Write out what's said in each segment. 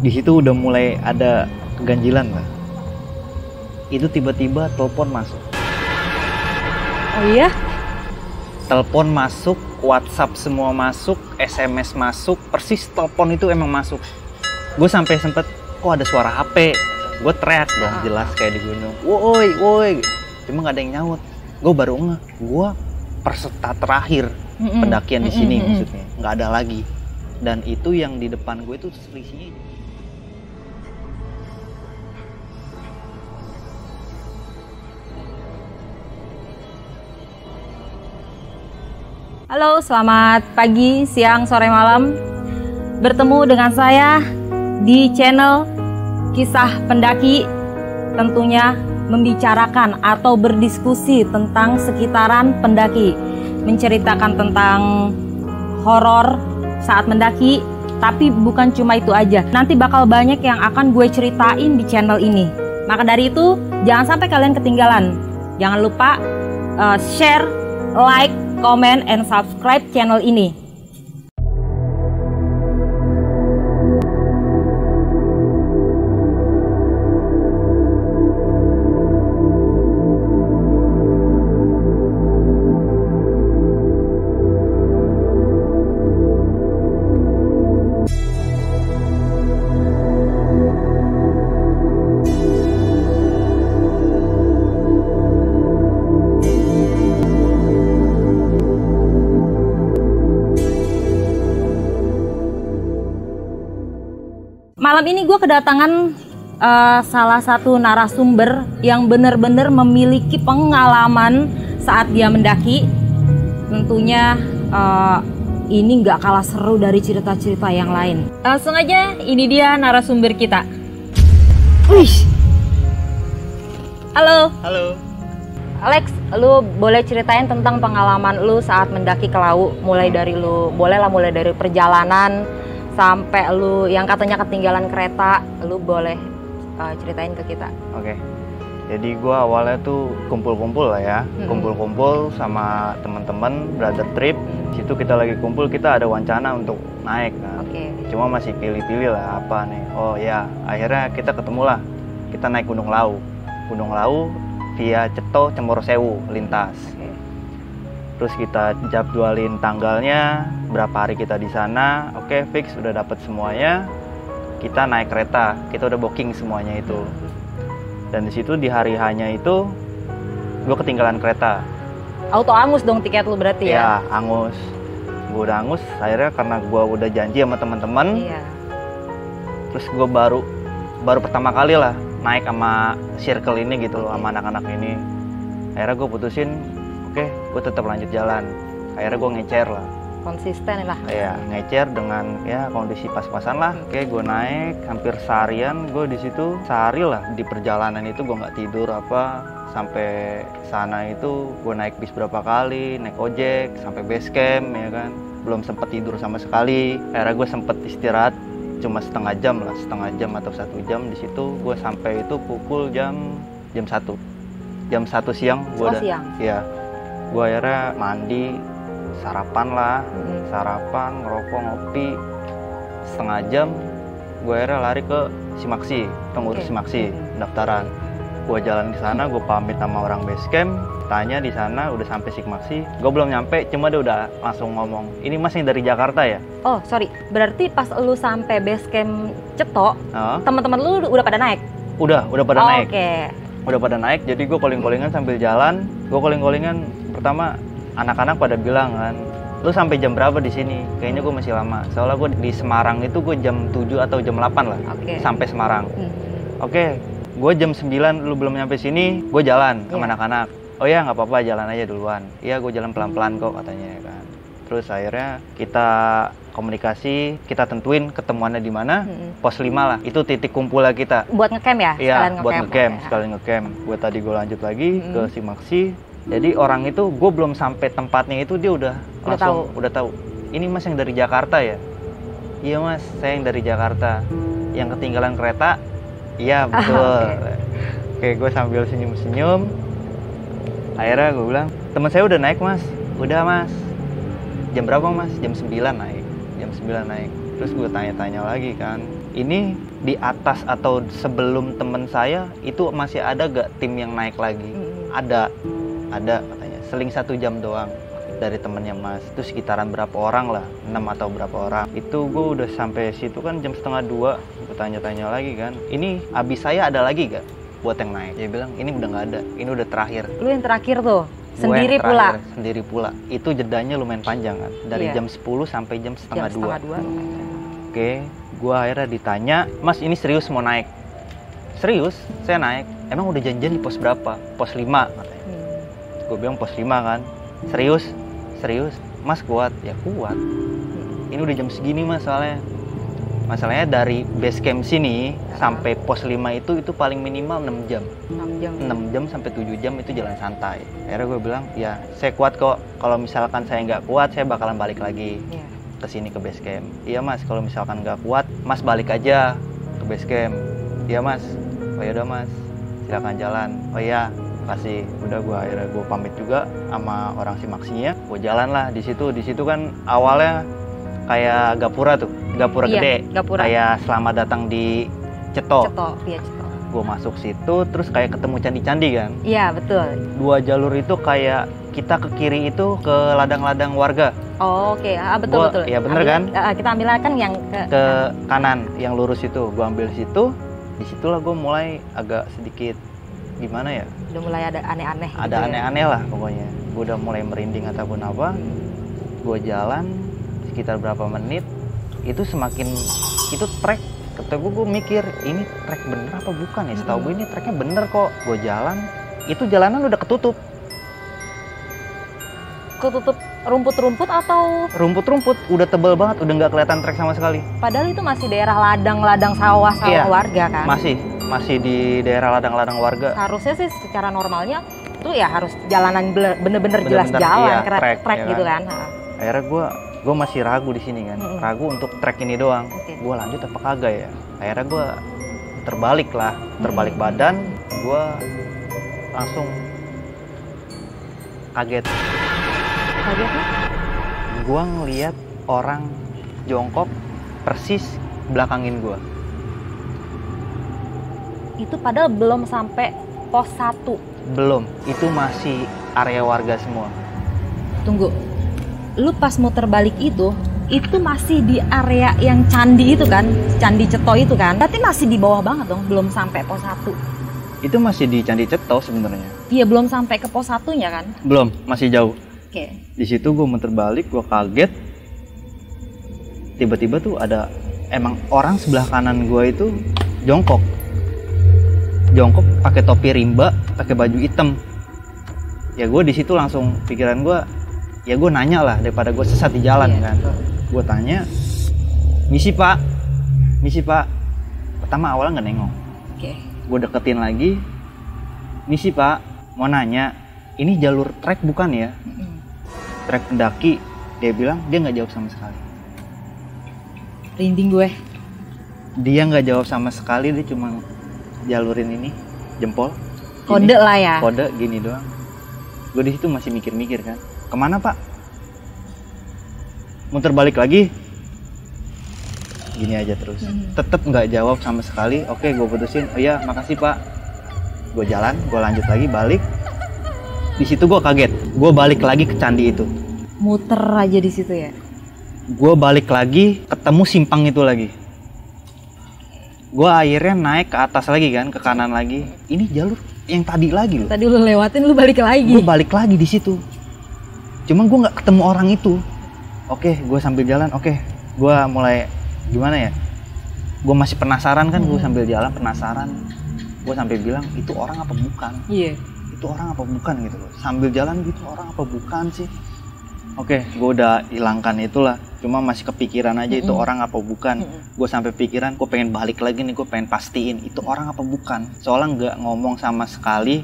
Di situ udah mulai ada keganjilan lah. Itu tiba-tiba telepon masuk. Oh iya? Telepon masuk, WhatsApp semua masuk, SMS masuk, persis telepon itu emang masuk. Gue sampai sempet, kok ada suara HP. Gue teriak dong, jelas kayak di gunung. Woi, woi. Cuma gak ada yang nyaut. Gue baru ngeh, gue peserta terakhir pendakian di sini maksudnya. Gak ada lagi. Dan itu yang di depan gue itu selisihnya. Halo, selamat pagi, siang, sore, malam. Bertemu dengan saya di channel Kisah Pendaki, tentunya membicarakan atau berdiskusi tentang sekitaran pendaki, menceritakan tentang horor saat mendaki, tapi bukan cuma itu aja. Nanti bakal banyak yang akan gue ceritain di channel ini. Maka dari itu, jangan sampai kalian ketinggalan. Jangan lupa share, like, comment, and subscribe channel ini. Malam ini gue kedatangan salah satu narasumber yang benar-benar memiliki pengalaman saat dia mendaki. Tentunya ini nggak kalah seru dari cerita-cerita yang lain. Langsung aja, ini dia narasumber kita. Wih. Halo. Halo. Alex, lu boleh ceritain tentang pengalaman lu saat mendaki ke Lawu? Mulai dari mulai dari perjalanan sampai lu yang katanya ketinggalan kereta, lu boleh ceritain ke kita. Oke. Jadi gue awalnya tuh kumpul-kumpul lah ya, kumpul-kumpul sama teman-teman, brother trip. Di situ kita lagi kumpul, kita ada wacana untuk naik kan. Cuma masih pilih-pilih lah apa nih. Oh ya, akhirnya kita ketemu lah. Kita naik Gunung Lawu. Gunung Lawu via Ceto, Cemorosewu lintas. Terus kita jadwalin tanggalnya, berapa hari kita di sana. Oke, fix udah dapet semuanya. Kita naik kereta, kita udah booking semuanya itu. Dan di situ di hari hanya itu, gue ketinggalan kereta. Auto angus dong tiket lu berarti ya? Iya, angus. Gue udah angus. Akhirnya karena gue udah janji sama teman-teman. Iya. Terus gue baru pertama kali lah naik sama circle ini gitu loh, sama anak-anak ini. Akhirnya gue putusin, oke, gue tetap lanjut jalan. Akhirnya gue ngecer lah. Konsisten lah. Iya, ngecer dengan ya kondisi pas-pasan lah. Oke, gue naik hampir seharian. Gue di situ sehari lah di perjalanan itu gue nggak tidur apa. Sampai sana itu gue naik bis berapa kali, naik ojek sampai base camp ya kan. Belum sempet tidur sama sekali. Akhirnya gue sempet istirahat cuma setengah jam atau 1 jam. Di situ gue sampai itu pukul jam 1 siang. Siang. Iya. Gue akhirnya mandi, sarapan lah, sarapan, ngerokok, ngopi, setengah jam. Gue akhirnya lari ke Simaksi, pengurus Simaksi, pendaftaran. Gue jalan di sana, gue pamit sama orang base camp, tanya di sana udah sampai Simaksi. Gue belum nyampe, cuma dia udah langsung ngomong, ini mas yang dari Jakarta ya? Oh sorry, berarti pas lu sampai base camp Ceto, teman-teman lu udah pada naik? Udah pada naik. Udah pada naik, jadi gue calling-callingan sambil jalan. Gue calling-callingan, pertama anak-anak pada bilang kan, lu sampai jam berapa di sini? Kayaknya gue masih lama. Soalnya gue di Semarang itu gue jam 7 atau jam 8 lah, sampai Semarang. Oke, gue jam 9 lu belum nyampe sini, gue jalan sama anak-anak. Oh ya nggak apa-apa, jalan aja duluan. Iya, gue jalan pelan-pelan kok katanya kan. Terus akhirnya kita komunikasi, kita tentuin ketemuannya di mana, pos 5 lah, itu titik kumpulnya kita. Buat ngecamp ya? Iya, buat ngecamp, sekalian ngecamp. Gue tadi gue lanjut lagi ke Simaksi. Jadi orang itu, gue belum sampai tempatnya itu dia udah tahu. Ini mas yang dari Jakarta ya? Iya mas, saya yang dari Jakarta. Yang ketinggalan kereta? Iya betul. Oke, gue sambil senyum-senyum. Akhirnya gue bilang, teman saya udah naik mas. Udah mas. Jam berapa mas? Jam 9 naik. Terus gue tanya-tanya lagi kan, ini di atas atau sebelum temen saya itu masih ada gak tim yang naik lagi? Ada katanya, seling 1 jam doang dari temennya Mas. Itu sekitaran berapa orang lah, 6 atau berapa orang. Itu gue udah sampai situ kan jam 1:30, gue tanya-tanya lagi kan, ini abis saya ada lagi gak buat yang naik? Dia bilang ini udah nggak ada, ini udah terakhir. Lu yang terakhir tuh? Sendiri pula? Sendiri pula. Itu jedanya lumayan panjang kan, dari jam 10 sampai jam 1:30. Oke, gue akhirnya ditanya, Mas ini serius mau naik? Serius, saya naik. Emang udah janjian di pos berapa? Pos 5 katanya. Gue bilang pos 5 kan. Serius? Serius. Mas kuat? Ya kuat. Ini udah jam segini Mas soalnya. Masalahnya dari base camp sini sampai pos 5 itu paling minimal 6 jam. 6 jam sampai 7 jam itu jalan santai. Akhirnya gue bilang, ya saya kuat kok. Kalau misalkan saya nggak kuat, saya bakalan balik lagi ke sini ke base camp. Iya Mas, kalau misalkan nggak kuat, Mas balik aja ke base camp. Iya Mas. Oh yaudah Mas, silakan jalan. Oh iya, kasih. Udah gue akhirnya gue pamit juga sama orang Simaksinya. Gue jalan lah di situ. Di situ kan awalnya kayak gapura tuh, gapura gede, kayak selamat datang di Ceto. Ceto. Gue masuk situ, terus kayak ketemu candi-candi kan? Iya betul. 2 jalur itu kayak kita ke kiri itu ke ladang-ladang warga. Oh, oke. Betul. Iya bener kan? Kita ambil kan yang ke kanan, yang lurus itu. Gue ambil situ, disitulah gue mulai agak sedikit gimana ya? Udah mulai ada aneh-aneh. Ada gitu aneh-aneh lah pokoknya. Gue udah mulai merinding ataupun apa. Gue jalan sekitar berapa menit, itu semakin itu trek. Kata gue mikir ini trek bener apa bukan ya? Setahu gue ini treknya bener kok. Gue jalan, itu jalanan udah ketutup. Ketutup rumput-rumput atau? Rumput-rumput, udah tebel banget, udah nggak kelihatan trek sama sekali. Padahal itu masih daerah ladang-ladang sawah-sawah warga kan? Masih di daerah ladang-ladang warga. Harusnya sih secara normalnya tuh ya harus jalanan bener-bener jelas jalan, trek ya gitu kan? Akhirnya gue masih ragu di sini kan, ragu untuk trek ini doang. Gue lanjut apa kagak ya? Akhirnya gue terbalik badan, gue langsung kaget. Kagetnya? Gue ngeliat orang jongkok persis belakangin gue. Itu padahal belum sampai pos 1. Belum, itu masih area warga semua. Tunggu. Lu pas muter balik itu masih di area yang candi itu kan, Candi Ceto itu kan, berarti masih di bawah banget dong, belum sampai pos 1. Itu masih di Candi Ceto sebenarnya. Iya, belum sampai ke pos 1-nya kan? Belum, masih jauh. Oke. Di situ gue muter balik, gue kaget. Tiba-tiba tuh ada emang orang sebelah kanan gue itu jongkok pakai topi rimba, pakai baju hitam. Ya gue di situ langsung pikiran gue, ya gue nanya lah daripada gue sesat di jalan kan. Gue tanya, misi pak. Pertama awalnya nggak nengok. Gue deketin lagi, misi pak, mau nanya, ini jalur trek bukan ya? Trek pendaki. Dia bilang dia nggak jawab sama sekali. Rinding gue. Dia nggak jawab sama sekali, dia cuma jalurin ini jempol. Kode lah ya. Kode gini doang. Gue di situ masih mikir-mikir kan. Kemana pak? Muter balik lagi? Gini aja terus. Tetep nggak jawab sama sekali. Oke, gue putusin. Oh iya, makasih pak. Gue jalan, gue lanjut lagi balik. Di situ gue kaget. Gue balik lagi ke candi itu. Muter aja di situ ya. Gue balik lagi, ketemu simpang itu lagi. Gue akhirnya naik ke atas lagi kan, ke kanan lagi. Ini jalur yang tadi lagi loh. Tadi lu lewatin, lu balik lagi. Gue balik lagi di situ. Cuman gue nggak ketemu orang itu. Oke, gue sambil jalan. Oke, gue mulai gimana ya? Gue masih penasaran kan, gue sambil jalan penasaran. Gue sampai bilang itu orang apa bukan? Iya. Itu orang apa bukan gitu loh. Sambil jalan gitu, orang apa bukan sih? Oke, gue udah hilangkan itulah. Cuma masih kepikiran aja itu orang apa bukan. Gue sampai pikiran, gue pengen balik lagi nih, gue pengen pastiin itu orang apa bukan. Soalnya nggak ngomong sama sekali,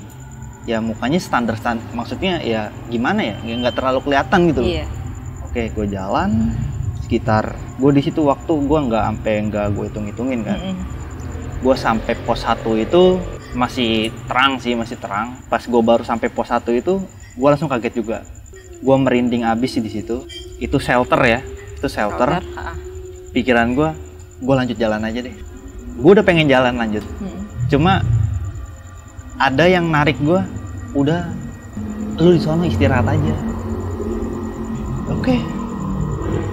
ya mukanya standar. Maksudnya ya gimana ya, nggak terlalu kelihatan gitu loh. Iya. Oke, gue jalan sekitar, gue di situ waktu gue nggak gue hitung-hitungin kan. Gue sampai pos 1 itu masih terang sih, masih terang. Pas gue baru sampai pos 1 itu, gue langsung kaget juga. Gue merinding abis sih di situ. Itu shelter ya, itu shelter. pikiran gue lanjut jalan aja deh. Gue udah pengen jalan lanjut. Cuma ada yang narik gue, udah lu di sana istirahat aja. Oke.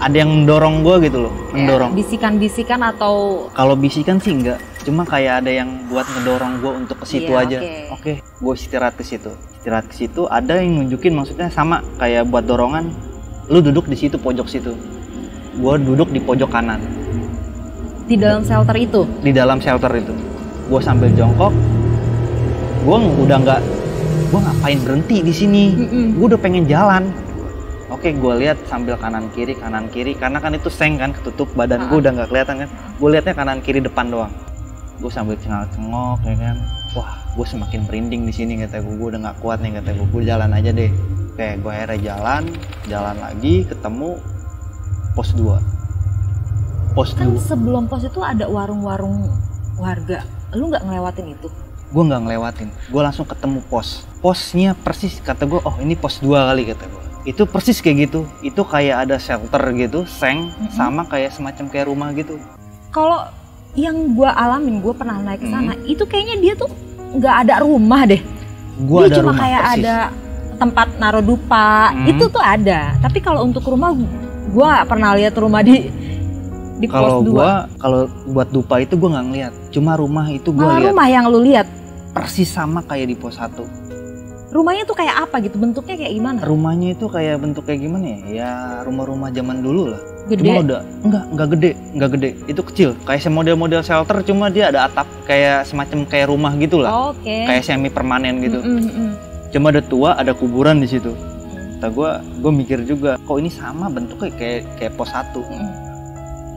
Ada yang mendorong gue gitu loh, mendorong. Bisikan-bisikan atau? Kalau bisikan sih enggak, cuma kayak ada yang buat ngedorong gue untuk ke situ aja. Oke, gue istirahat ke situ. Istirahat ke situ, ada yang nunjukin maksudnya sama kayak buat dorongan. Lu duduk di situ, pojok situ. Gue duduk di pojok kanan. Di dalam shelter itu? Di dalam shelter itu. Gue sambil jongkok. Gue udah nggak, gue ngapain berhenti di sini? Gue udah pengen jalan. Oke, gue lihat sambil kanan kiri, karena kan itu seng kan, ketutup badan gue udah nggak kelihatan kan. Gue lihatnya kanan kiri depan doang. Gue sambil cengok ya kan. Wah, gue semakin merinding di sini kata gue udah nggak kuat nih kata gue jalan aja deh. Oke, gue akhirnya jalan lagi, ketemu pos 2. Kan sebelum pos itu ada warung-warung warga, lu nggak ngelewatin itu? Gue nggak ngelewatin, gue langsung ketemu pos. Posnya persis, kata gue, oh ini pos 2 kali kata gue. Itu persis kayak gitu, itu kayak ada shelter gitu, seng, sama kayak semacam kayak rumah gitu. Kalau yang gue alamin, gue pernah naik ke sana, itu kayaknya dia tuh nggak ada rumah deh. Dia ada cuma rumah, kayak persis. Ada tempat naruh dupa, itu tuh ada. Tapi kalau untuk rumah, gue nggak pernah lihat rumah di pos 2. Kalau buat dupa itu gue nggak ngeliat, cuma rumah itu gue lihat. Rumah yang lu lihat persis sama kayak di pos 1. Rumahnya tuh kayak apa gitu, bentuknya kayak gimana? Rumahnya itu kayak bentuk kayak gimana ya? Ya rumah-rumah zaman dulu lah. Gede? Cuma udah nggak gede, itu kecil. Kayak model-model shelter, cuma dia ada atap kayak semacam kayak rumah gitulah. Kayak semi permanen gitu. Cuma ada tua, ada kuburan di situ. Kata gue mikir juga, kok ini sama bentuknya kayak pos 1.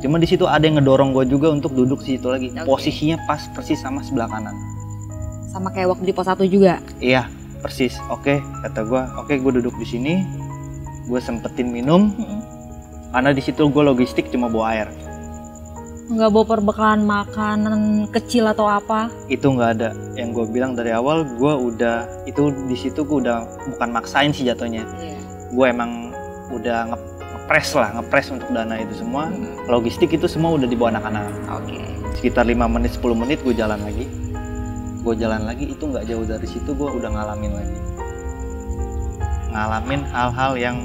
Cuma di situ ada yang ngedorong gue juga untuk duduk di situ lagi. Posisinya pas persis sama sebelah kanan. Sama kayak waktu di pos 1 juga? Iya, persis. Oke, kata gue, gue duduk di sini. Gue sempetin minum. Karena di situ gue logistik cuma bawa air. Nggak bawa perbekalan makanan kecil atau apa? Itu nggak ada. Yang gue bilang dari awal, gue udah itu di situ gue udah bukan maksain sih jatuhnya. Gue emang udah ngepres untuk dana itu semua. Logistik itu semua udah dibawa anak-anak. Sekitar 5 menit 10 menit gue jalan lagi. Itu nggak jauh dari situ gue udah ngalamin hal-hal yang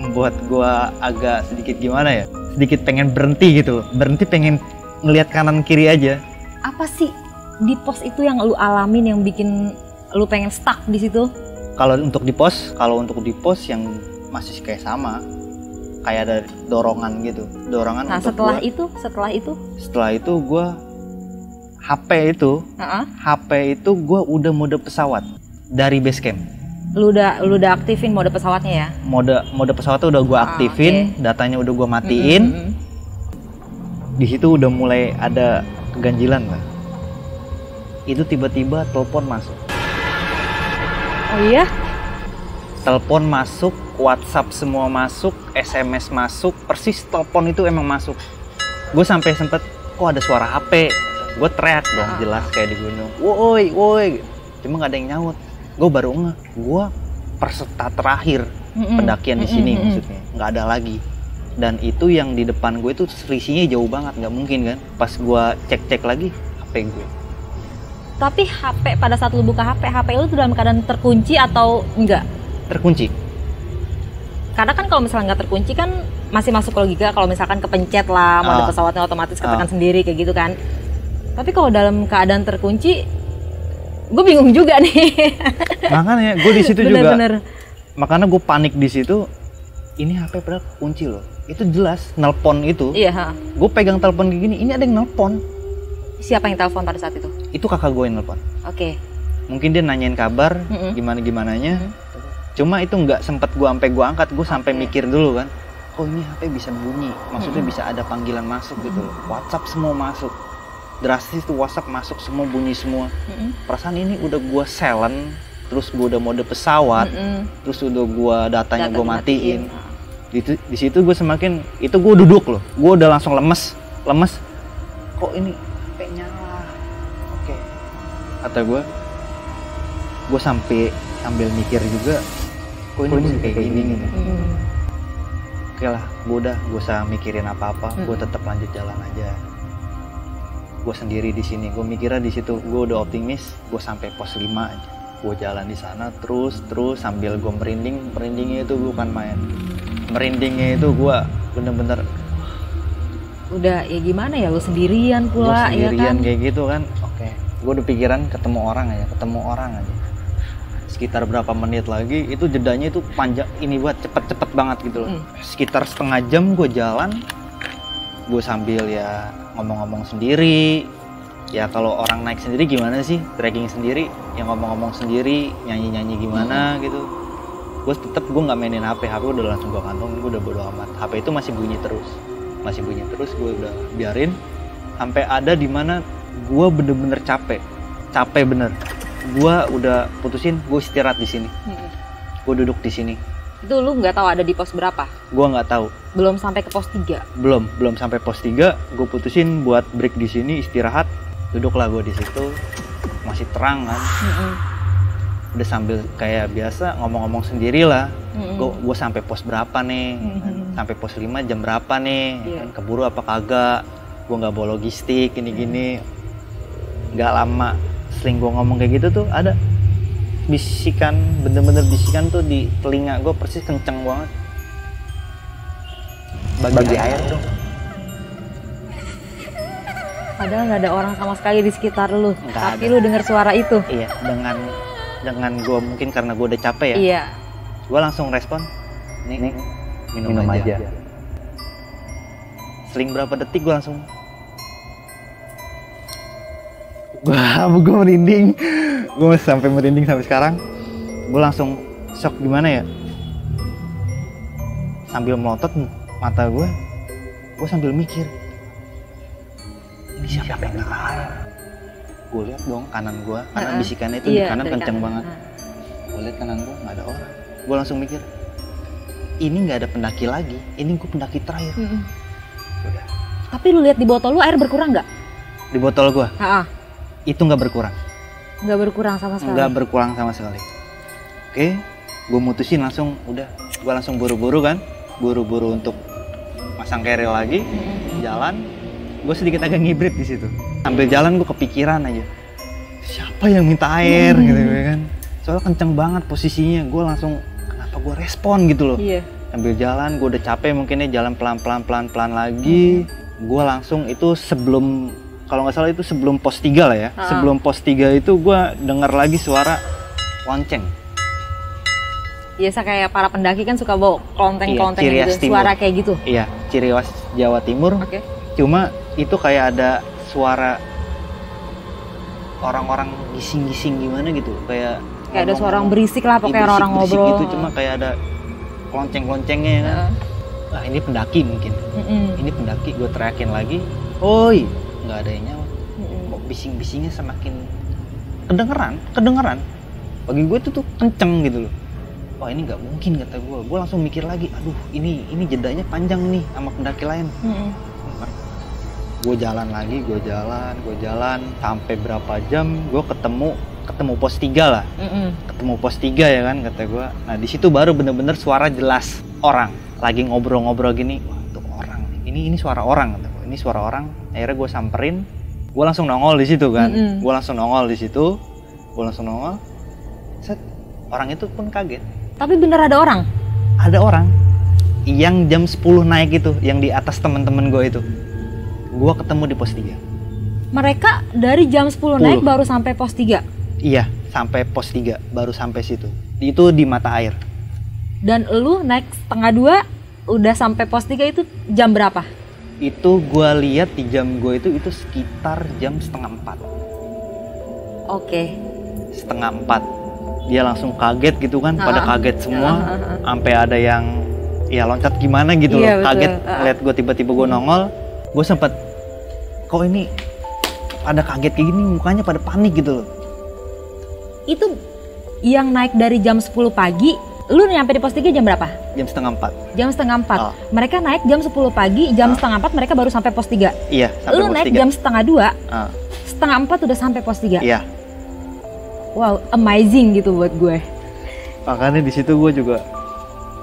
membuat gue agak sedikit gimana ya, sedikit pengen berhenti gitu, pengen ngelihat kanan kiri aja. Apa sih di pos itu yang lu alamin yang bikin lu pengen stuck di situ? Kalau untuk di pos yang masih kayak sama, kayak ada dorongan gitu, Nah, setelah itu gue HP itu gue udah mode pesawat dari base camp. Lu udah aktifin mode pesawatnya ya? Mode pesawatnya udah gue aktifin, datanya udah gue matiin. Di situ udah mulai ada keganjilan lah. Itu tiba-tiba telepon masuk. Oh iya? Telepon masuk, WhatsApp semua masuk, SMS masuk, persis telepon itu emang masuk. Gue sampai sempet, kok ada suara HP. Gue teriak dong, jelas kayak di gunung. Woi. Cuma gak ada yang nyaut. Gue baru ngeh, gue peserta terakhir pendakian di sini maksudnya. Gak ada lagi. Dan itu yang di depan gue itu selisihnya jauh banget, gak mungkin kan. Pas gue cek lagi, HP gue. Tapi HP, pada saat lu buka HP lu tuh dalam keadaan terkunci atau enggak? Terkunci. Karena kan kalau misalnya nggak terkunci kan masih masuk logika, kalau misalkan kepencet lah mode pesawatnya otomatis ketekan sendiri kayak gitu kan. Tapi kalau dalam keadaan terkunci, gue bingung juga nih. Makanya gue di situ juga. Makanya gue panik di situ. Ini HP padahal kunci loh. Itu jelas nelpon itu. Iya. Gue pegang telepon kayak gini. Ini ada yang nelpon. Siapa yang telepon pada saat itu? Itu kakak gue yang nelpon. Oke. Mungkin dia nanyain kabar, gimana-gimananya. Cuma itu nggak sempet gue angkat, gue sampai mikir dulu kan. Oh ini HP bisa bunyi, maksudnya bisa ada panggilan masuk gitu. WhatsApp semua masuk. Drastis tuh WhatsApp masuk semua, bunyi semua. Perasaan ini udah gue silent, terus gue udah mode pesawat, terus udah gue datanya gue matiin. Di situ gue semakin, itu gue duduk loh, gue udah langsung lemes. Kok ini HP nyala? Oke. Kata gue sambil mikir juga, kok ini bisa kayak gini gitu. Oke lah, gue usah mikirin apa-apa, gue tetap lanjut jalan aja. Gue sendiri di sini, gue mikirnya di situ, gue udah optimis, gue sampai pos 5 aja. Gue jalan di sana terus sambil gue merindingnya itu bukan main. Merindingnya itu gue bener-bener udah ya gimana ya, lu sendirian pula ya kan? Kayak gitu kan. Oke, gue udah pikiran ketemu orang aja. Sekitar berapa menit lagi itu jedanya itu panjang, ini buat cepet banget gitu loh. Sekitar setengah jam gue jalan, gue sambil ya ngomong-ngomong sendiri. Ya kalau orang naik sendiri gimana sih, trekking sendiri, yang ngomong-ngomong sendiri, nyanyi-nyanyi gimana gitu. Gue nggak mainin HP udah langsung gue kantong, gue udah bodo amat. HP itu masih bunyi terus, gue udah biarin sampai ada di mana gue bener-bener capek bener. Gue udah putusin, gue istirahat di sini. Gue duduk di sini. Itu lu nggak tahu ada di pos berapa? Gue nggak tahu. Belum sampai ke pos 3? Belum sampai pos 3. Gue putusin buat break di sini, istirahat. Duduklah gue di situ. Masih terang kan. Udah sambil kayak biasa ngomong-ngomong sendiri lah. Gue sampai pos berapa nih? Sampai pos 5 jam berapa nih? Kan keburu apa kagak? Gue nggak bawa logistik, gini-gini. Nggak lama. Sering gue ngomong kayak gitu tuh ada bisikan, bener-bener bisikan tuh di telinga gue persis kenceng banget. Bagi air dong. Padahal nggak ada orang sama sekali di sekitar lu, tapi ada. Lu dengar suara itu. Iya, dengan gue mungkin karena gue udah capek ya. Iya. Gue langsung respon, nih minum aja. Seling berapa detik gue langsung. Gue merinding, gue masih sampai merinding sampai sekarang. Gue langsung shock gimana ya, sambil melotot mata gue sambil mikir, ini siapa yang minta air? Gue lihat dong kanan gue, karena bisikannya itu di kanan kenceng banget. Gue lihat kanan gue nggak ada orang. Gue langsung mikir, ini nggak ada pendaki lagi, ini gue pendaki terakhir. Udah. Tapi lu lihat di botol lu air berkurang nggak? Di botol gue? Itu nggak berkurang. Nggak berkurang sama sekali? Nggak berkurang sama sekali. Oke, gue mutusin langsung, udah. Gue langsung buru-buru untuk masang keril lagi, jalan. Gue sedikit agak ngibrit di situ. Sambil jalan gue kepikiran aja, siapa yang minta air gitu kan? Soalnya kenceng banget posisinya. Gue langsung, kenapa gue respon gitu loh? Iya. Sambil jalan, gue udah capek mungkinnya, jalan pelan-pelan lagi. Gue langsung itu sebelum, kalau nggak salah itu sebelum pos 3 lah ya. Sebelum pos 3 itu gue dengar lagi suara lonceng. Biasa kayak para pendaki kan suka bawa klonteng-klonteng gitu, suara kayak gitu. Iya, ciri khas Jawa Timur. Cuma itu kayak ada suara orang-orang gising-gising gimana gitu, kayak ada suara yang berisik lah, pokoknya orang ngobrol gitu. Cuma kayak ada lonceng-loncengnya kan. Nah, ini pendaki mungkin. Ini pendaki, gue teriakin lagi, oi, nggak ada yang nyawa. Kok bising-bisingnya semakin kedengeran. Bagi gue itu tuh kenceng gitu loh. Wah, ini nggak mungkin kata gue. Gue langsung mikir lagi, aduh ini jedanya panjang nih sama pendaki lain. Gue jalan lagi, gue jalan sampai berapa jam, gue ketemu pos 3 lah. Ketemu pos 3 ya kan kata gue. Nah di situ baru bener-bener suara jelas orang lagi ngobrol-ngobrol gini. Wah, itu orang. Ini suara orang kata gue. Ini suara orang. Akhirnya gue samperin, gue langsung nongol di situ kan. Gue langsung nongol. Set, orang itu pun kaget. Tapi bener ada orang? Ada orang. Yang jam 10 naik itu, yang di atas teman-teman gue itu. Gue ketemu di pos 3. Mereka dari jam 10 naik baru sampai pos 3? Iya, sampai pos 3, baru sampai situ. Itu di mata air. Dan lu naik setengah 2, udah sampai pos 3 itu jam berapa? Itu gue lihat di jam gue itu sekitar jam setengah 4. Oke. Setengah 4. Dia langsung kaget gitu kan, pada kaget semua. Sampai ada yang ya loncat gimana gitu loh, kaget lihat gue tiba-tiba gue nongol. Gue sempet, kok ini pada kaget kayak gini, mukanya pada panik gitu loh. Itu yang naik dari jam 10 pagi, lu nyampe di pos 3 jam berapa? Jam setengah 4. Jam setengah 4. Mereka naik jam 10 pagi, jam setengah 4 mereka baru sampai pos 3. Iya, sampai lu pos naik 3. Jam setengah 2, setengah 4 udah sampai pos 3. Iya. Wow, amazing gitu buat gue. Makanya di situ gue juga,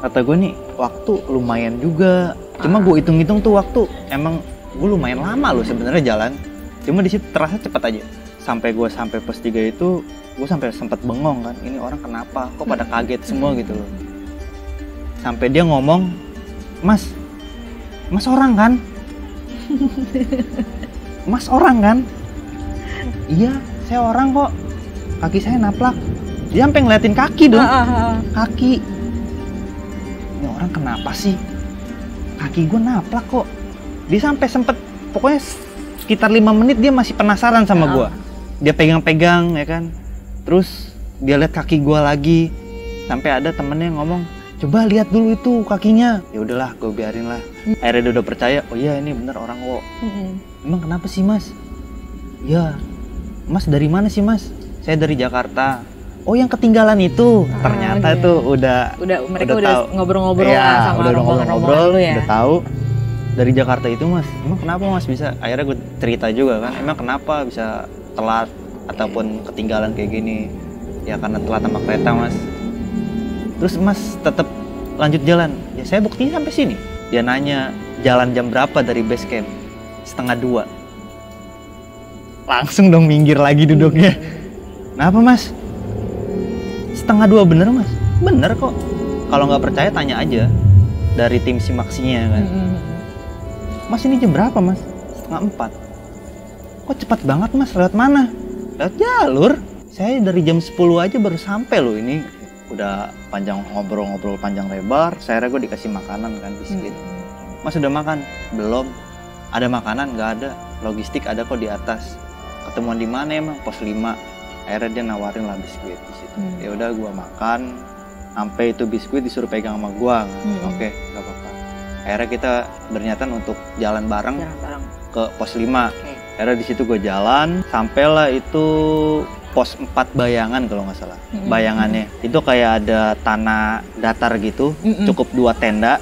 kata gue nih, waktu lumayan juga. Cuma gue hitung-hitung tuh waktu emang gue lumayan lama loh sebenarnya jalan. Cuma di situ terasa cepat aja. Sampai pos 3 itu gue sampai sempat bengong kan. Ini orang kenapa? Kok pada kaget semua gitu loh. Sampai dia ngomong, Mas orang kan? Mas orang kan? Iya, saya orang kok. Kaki saya naplak. Dia sampai ngeliatin kaki dong. Kaki. Ini orang kenapa sih? Kaki gue naplak kok. Dia sampai sempet, pokoknya sekitar 5 menit dia masih penasaran sama gue. Dia pegang-pegang ya kan. Terus dia lihat kaki gue lagi. Sampai ada temennya ngomong, coba lihat dulu itu kakinya. Ya udahlah, gue biarin lah. Akhirnya dia udah percaya, oh iya ini bener orang kok. Emang kenapa sih mas? Ya, mas dari mana sih mas? Saya dari Jakarta. Oh yang ketinggalan itu. Ternyata tuh udah mereka udah ngobrol-ngobrol ya, sama ngobrol-ngobrol ya. Udah tahu dari Jakarta itu mas. Emang kenapa mas bisa? Akhirnya gue cerita juga kan. Emang kenapa bisa telat ataupun ketinggalan kayak gini? Ya karena telat sama kereta mas. Terus mas tetap lanjut jalan. Ya saya buktinya sampai sini. Dia nanya jalan jam berapa dari base camp? 1:30. Langsung dong minggir lagi duduknya. Kenapa mas? 1:30 bener mas? Bener kok. Kalau nggak percaya tanya aja dari tim simaksinya kan. Mas ini jam berapa mas? 3:30. Kok cepat banget mas? Lewat mana? Lewat jalur. Saya dari jam 10 aja baru sampai loh ini. Udah panjang ngobrol-ngobrol panjang lebar. Saya gue dikasih makanan kan, biskuit. Mas udah makan? Belum. Ada makanan? Nggak ada. Logistik ada kok di atas. Ketemuan di mana emang? Pos 5. Akhirnya dia nawarin lah biskuit di situ. Ya udah gue makan. Sampai itu biskuit disuruh pegang sama gue. Oke, nggak apa-apa. Akhirnya kita berniatan untuk jalan bareng ke pos 5. Akhirnya di situ gue jalan. Sampailah itu pos 4 Bayangan kalau nggak salah. Bayangannya itu kayak ada tanah datar gitu, cukup 2 tenda.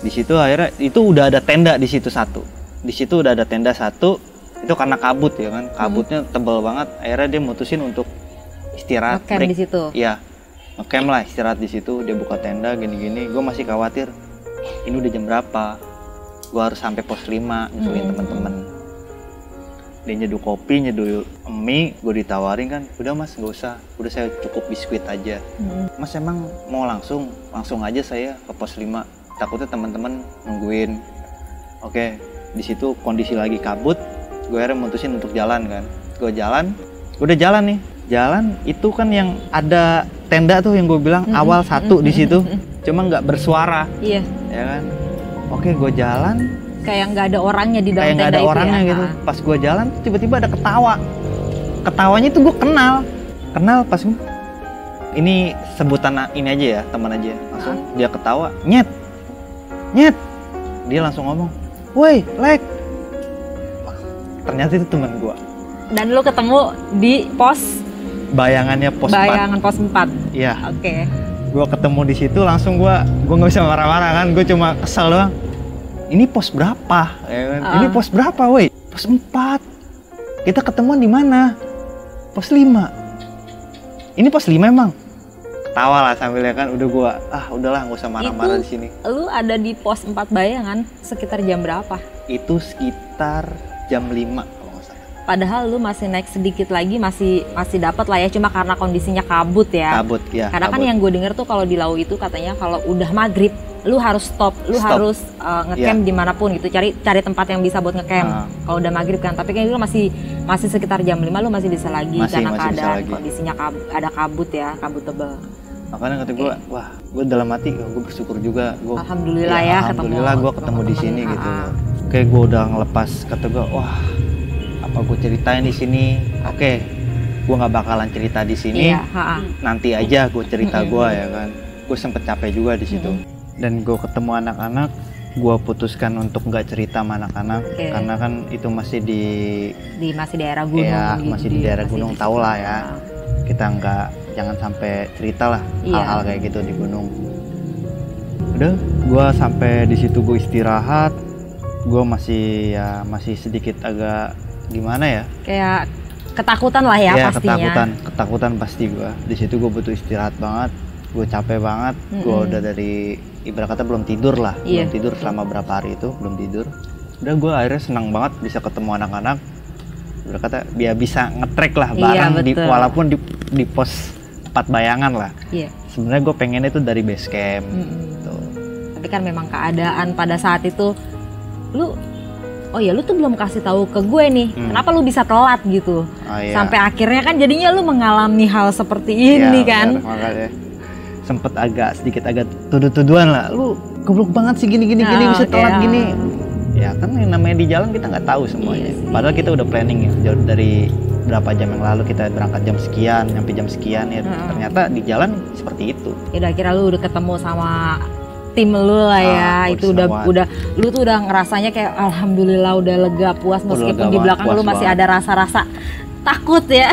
Di situ akhirnya itu udah ada tenda di situ satu. Di situ udah ada tenda satu. Itu karena kabut ya kan, kabutnya tebal banget. Akhirnya dia mutusin untuk istirahat. Ngecamp di situ. Iya, ngecamp lah, istirahat di situ. Dia buka tenda gini-gini. Gue masih khawatir. Ini udah jam berapa? Gue harus sampai pos 5 nyusulin teman-teman. Dia nyeduh kopi, nyeduh mie. Gue ditawarin kan, udah mas nggak usah. Udah saya cukup biskuit aja. Mas emang mau langsung aja saya ke pos 5. Takutnya teman-teman nungguin. Oke, di situ kondisi lagi kabut. Gue akhirnya mutusin untuk jalan kan. Gue jalan, udah jalan nih. Jalan itu kan yang ada tenda tuh yang gue bilang awal satu di situ. Cuma nggak bersuara. Iya. Ya kan. Oke, gue jalan. Kayak nggak ada orangnya di dalam tenda itu. Kayak nggak ada orangnya ya? Gitu. Pas gue jalan, tiba-tiba ada ketawa. Ketawanya tuh gue kenal pas ini sebutan ini aja ya, teman aja. Langsung dia ketawa, nyet. Dia langsung ngomong, woi, Lek. Ternyata itu teman gue. Dan lu ketemu di pos Bayangannya pos 4. Bayangan pos 4. Iya. Oke. Gue ketemu di situ langsung gue nggak bisa marah-marah kan, gue cuma kesel doang. Ini pos berapa? Ya kan? Ini pos berapa, woi? Pos 4. Kita ketemuan di mana? Pos 5. Ini pos 5 emang? Ketawa lah sambil ya kan, udah gue udahlah nggak usah marah-marah di sini. Lu ada di pos 4 Bayangan sekitar jam berapa? Itu sekitar jam 5 kalau nggak salah. Padahal lu masih naik sedikit lagi, masih dapat lah ya, cuma karena kondisinya kabut ya. Kabut ya. Karena kan yang gue denger tuh kalau di Lau itu katanya kalau udah maghrib lu harus stop. Harus ngecamp dimanapun gitu, cari tempat yang bisa buat ngecamp. Kalau udah maghrib kan, tapi kayak lu masih sekitar jam 5 lu masih bisa lagi karena keadaan kondisinya ada kabut ya, kabut tebal. Makanya kata gue, wah, gue dalam hati gue bersyukur juga. Alhamdulillah ya alhamdulillah gue ketemu di sini gitu. Kayak gue udah ngelepas, kata gue, wah, apa gue ceritain di sini? Oke, gue nggak bakalan cerita di sini. Nanti aja gue cerita gue ya kan. Gue sempet capek juga di situ. Dan gue ketemu anak-anak, gue putuskan untuk nggak cerita sama anak-anak karena kan itu masih masih daerah gunung. Ya, masih di daerah gunung, tau lah ya. Kita jangan sampai cerita lah hal-hal kayak gitu di gunung. Udah, gue sampai di situ gue istirahat. Gue masih sedikit agak gimana ya? Kayak ketakutan lah ya pastinya. Ketakutan pasti gue. Di situ gue butuh istirahat banget. Gue capek banget. Gue udah dari ibarat kata belum tidur lah, belum tidur selama berapa hari itu, belum tidur. Udah gue akhirnya senang banget bisa ketemu anak-anak, ibarat kata biar bisa nge-track lah bareng, walaupun di pos 4 bayangan lah. Sebenarnya gue pengennya itu dari base camp. Gitu. Tapi kan memang keadaan pada saat itu, lu tuh belum kasih tahu ke gue nih, kenapa lu bisa telat gitu. Sampai akhirnya kan jadinya lu mengalami hal seperti ini kan. Benar, makanya sempet sedikit agak tuduh-tuduhan lah, lu goblok banget sih gini bisa telat gini. Ya kan yang namanya di jalan kita nggak tahu semuanya. Padahal kita udah planning ya dari berapa jam yang lalu kita berangkat jam sekian, nyampe jam sekian ya. Ternyata di jalan seperti itu. Ya kira lu udah ketemu sama tim lu lah ya, itu udah lu tuh udah ngerasanya kayak alhamdulillah udah lega, puas meskipun di belakang lu masih ada rasa-rasa takut ya.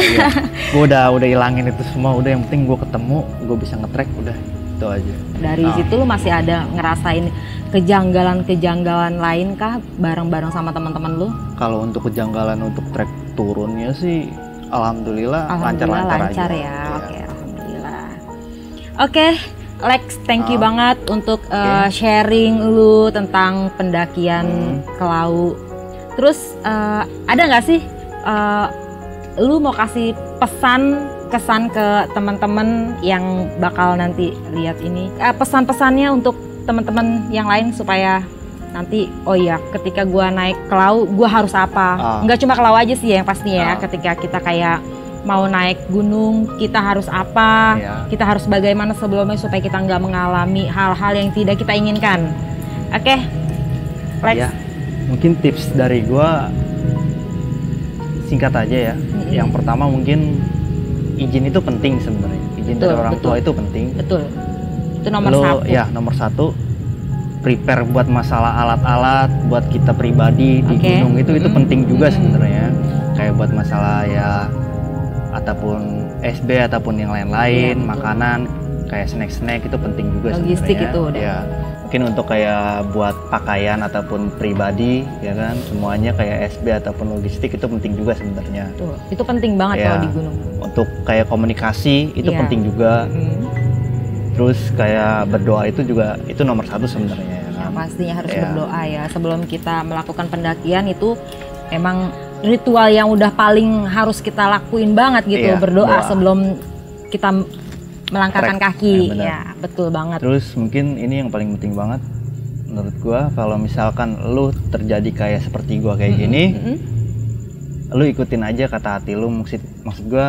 Gue udah ilangin itu semua, udah yang penting gue ketemu, gue bisa nge-track, udah itu aja. Dari situ lu masih ada ngerasain kejanggalan lain kah bareng-bareng sama teman-teman lu? Kalau untuk kejanggalan untuk trek turunnya sih alhamdulillah lancar ya. Oke, alhamdulillah. Oke, Lex, thank you banget untuk sharing lu tentang pendakian ke Lau. Terus ada nggak sih lu mau kasih kesan ke teman-teman yang bakal nanti lihat ini? Pesan-pesannya untuk teman-teman yang lain supaya nanti ketika gua naik ke Lau gua harus apa? Nggak cuma ke Lau aja sih yang pasti ya. Ketika kita kayak mau naik gunung kita harus apa, kita harus bagaimana sebelumnya supaya kita nggak mengalami hal-hal yang tidak kita inginkan. Oke, Lex. Ya, mungkin tips dari gua singkat aja ya. Yang pertama mungkin izin itu penting sebenarnya. Izin dari orang tua itu penting. Betul. Itu nomor satu. Ya, nomor satu. Prepare buat masalah alat-alat buat kita pribadi di gunung itu penting juga sebenarnya. Kayak buat masalah ya ataupun SB ataupun yang lain-lain, makanan kayak snack itu penting juga sebenarnya. Logistik itu udah. Ya, mungkin untuk kayak buat pakaian ataupun pribadi ya kan, semuanya kayak SB ataupun logistik itu penting juga sebenarnya. Itu penting banget kalau di gunung. Untuk kayak komunikasi itu penting juga. Terus kayak berdoa itu juga itu nomor satu sebenarnya ya kan? Pastinya harus berdoa ya sebelum kita melakukan pendakian, itu emang ritual yang udah paling harus kita lakuin banget gitu. Berdoa sebelum kita melangkahkan kaki ya, betul banget. Terus mungkin ini yang paling penting banget menurut gua, kalau misalkan lu terjadi kayak seperti gua kayak gini, lu ikutin aja kata hati lu. Maksud gua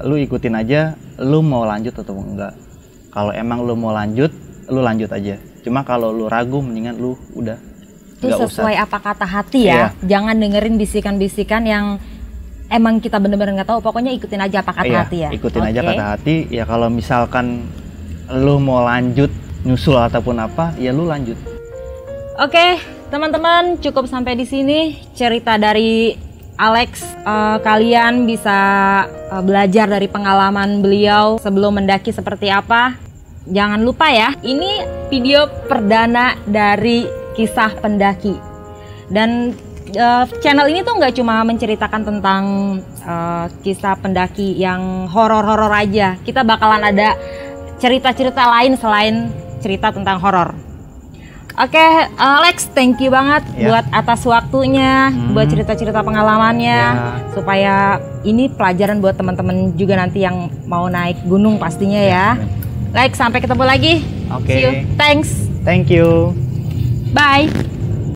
lu ikutin aja lu mau lanjut atau enggak. Kalau emang lu mau lanjut, lu lanjut aja. Cuma kalau lu ragu, mendingan lu udah itu sesuai apa kata hati ya. Jangan dengerin bisikan-bisikan yang emang kita bener-bener nggak tahu. Pokoknya ikutin aja apa kata hati ya. Ikutin aja kata hati. Ya kalau misalkan lu mau lanjut, nyusul ataupun apa, ya lu lanjut. Oke, teman-teman, cukup sampai di sini cerita dari Alex. Kalian bisa belajar dari pengalaman beliau sebelum mendaki seperti apa. Jangan lupa ya, ini video perdana dari Kisah Pendaki. Dan channel ini tuh nggak cuma menceritakan tentang kisah pendaki yang horor-horor aja. Kita bakalan ada cerita-cerita lain selain cerita tentang horor. Oke, Alex, thank you banget buat atas waktunya, buat cerita-cerita pengalamannya, supaya ini pelajaran buat teman-teman juga nanti yang mau naik gunung pastinya ya. Lex, sampai ketemu lagi. Oke. See you. Thanks. Thank you. Bye.